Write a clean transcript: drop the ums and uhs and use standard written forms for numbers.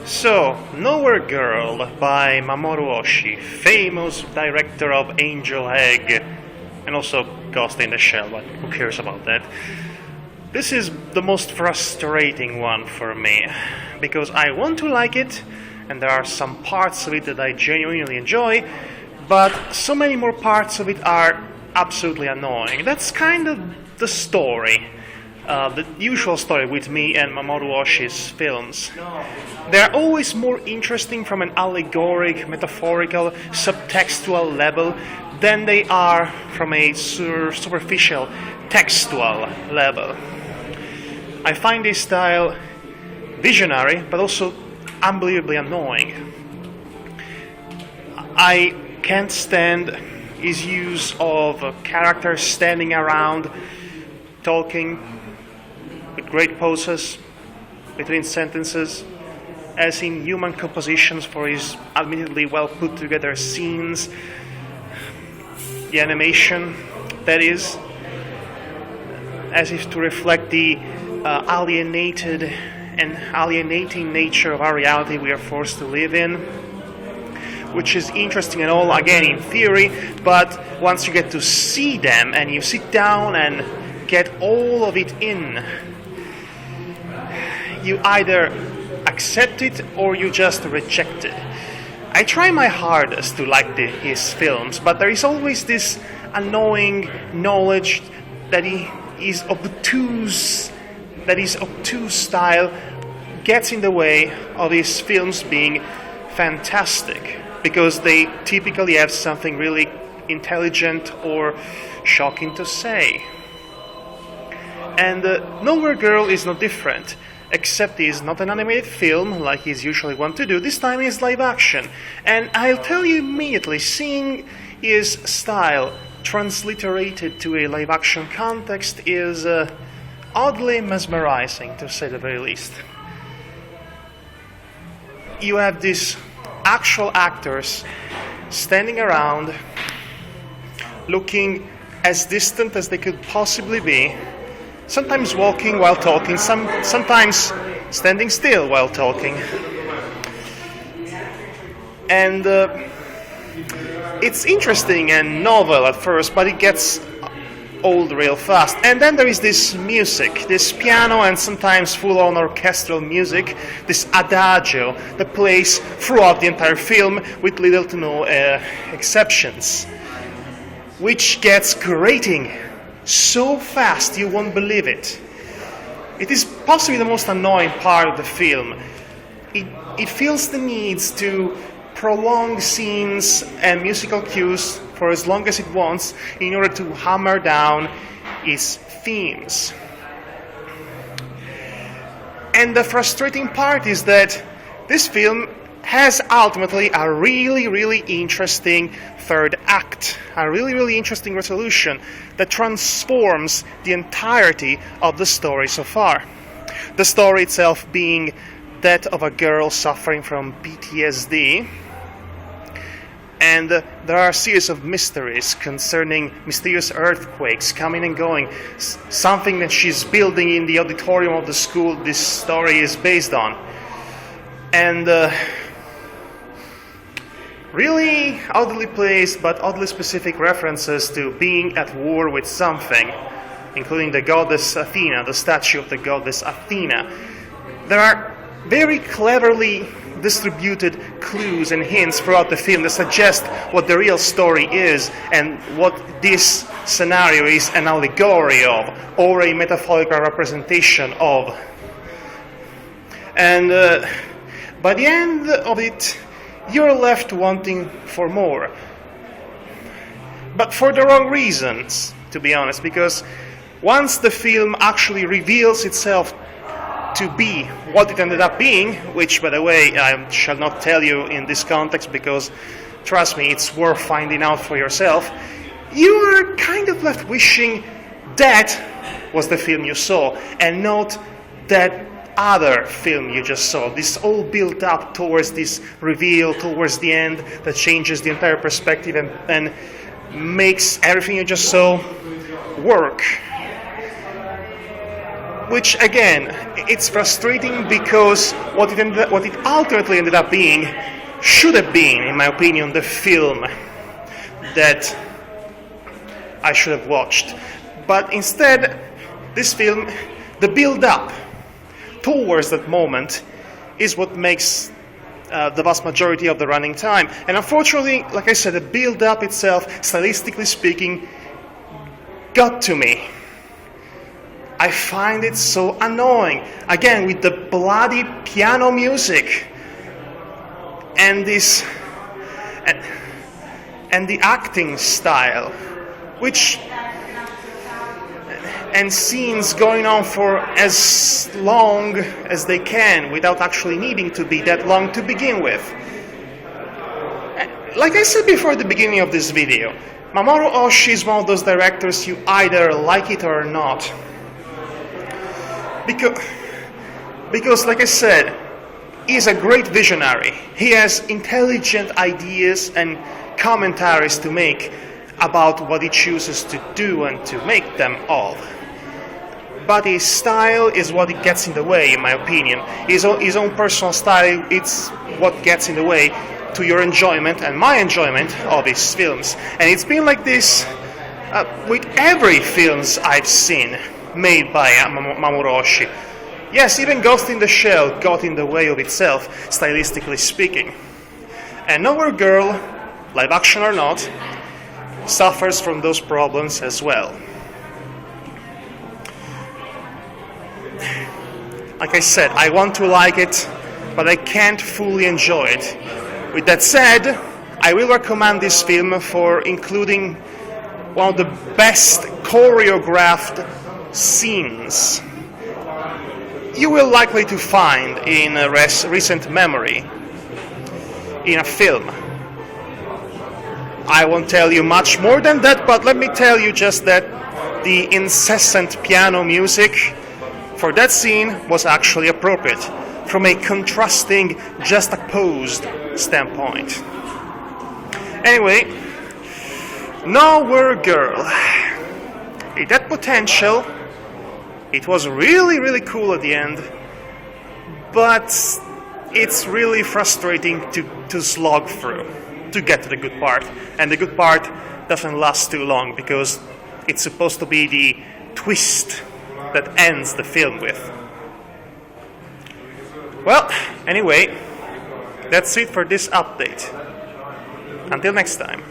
So, Nowhere Girl by Mamoru Oshii, famous director of Angel Egg and also Ghost in the Shell, but who cares about that? This is the most frustrating one for me, because I want to like it, and there are some parts of it that I genuinely enjoy, but so many more parts of it are absolutely annoying. That's kind of the story. The usual story with me and Mamoru Oshii's films. They're always more interesting from an allegoric, metaphorical, subtextual level than they are from a superficial textual level. I find this style visionary, but also unbelievably annoying. I can't stand his use of characters standing around, talking, with great pauses between sentences, as in human compositions for his admittedly well put together scenes, the animation, that is, as if to reflect the alienated and alienating nature of our reality we are forced to live in, which is interesting and all, again, in theory, but once you get to see them and you sit down and get all of it in, you either accept it or you just reject it. I try my hardest to like his films, but there is always this annoying knowledge that his obtuse style gets in the way of his films being fantastic, because they typically have something really intelligent or shocking to say. And Nowhere Girl is no different, except it is not an animated film like he's usually wont to do. This time it's live action. And I'll tell you immediately, seeing his style transliterated to a live action context is oddly mesmerizing, to say the very least. You have these actual actors standing around, looking as distant as they could possibly be, sometimes walking while talking, sometimes standing still while talking. And it's interesting and novel at first, but it gets old real fast. And then there is this music, this piano and sometimes full-on orchestral music, this adagio that plays throughout the entire film with little to no exceptions, which gets grating so fast you won't believe it. It is possibly the most annoying part of the film. It feels the needs to prolong scenes and musical cues for as long as it wants in order to hammer down its themes. And the frustrating part is that this film has ultimately a really, really interesting third act, a really, really interesting resolution that transforms the entirety of the story so far. The story itself being that of a girl suffering from PTSD, and there are a series of mysteries concerning mysterious earthquakes coming and going, something that she's building in the auditorium of the school this story is based on. And really oddly placed but oddly specific references to being at war with something, including the goddess Athena, the statue of the goddess Athena. There are very cleverly distributed clues and hints throughout the film that suggest what the real story is and what this scenario is an allegory of or a metaphorical representation of. And by the end of it, you're left wanting for more. But for the wrong reasons, to be honest, because once the film actually reveals itself to be what it ended up being, which, by the way, I shall not tell you in this context because, trust me, it's worth finding out for yourself, you are kind of left wishing that was the film you saw and not that other film you just saw. This all built up towards this reveal, towards the end, that changes the entire perspective and makes everything you just saw work. which again, it's frustrating because what it ultimately ended up being should have been, in my opinion, the film that I should have watched. But instead, this film, the build-up towards that moment is what makes the vast majority of the running time. And unfortunately, like I said, the build-up itself, stylistically speaking, got to me. I find it so annoying. Again, with the bloody piano music and this and the acting style, which and scenes going on for as long as they can without actually needing to be that long to begin with. Like I said before at the beginning of this video, Mamoru Oshii is one of those directors you either like it or not. Because like I said, he's a great visionary. He has intelligent ideas and commentaries to make about what he chooses to do and to make them of. But his style is what gets in the way, in my opinion. His own personal style, it's what gets in the way to your enjoyment and my enjoyment of his films. And it's been like this with every films I've seen made by Mamoru Oshii. Yes, even Ghost in the Shell got in the way of itself, stylistically speaking. And Nowhere Girl, live action or not, suffers from those problems as well. Like I said, I want to like it, but I can't fully enjoy it. With that said, I will recommend this film for including one of the best choreographed scenes you will likely to find in a recent memory in a film. I won't tell you much more than that, but let me tell you just that the incessant piano music for that scene was actually appropriate from a contrasting, juxtaposed standpoint. Anyway, Nowhere Girl. It had potential. It was really, really cool at the end, but it's really frustrating to slog through to get to the good part. And the good part doesn't last too long because it's supposed to be the twist that ends the film with. Well, anyway, that's it for this update. Until next time.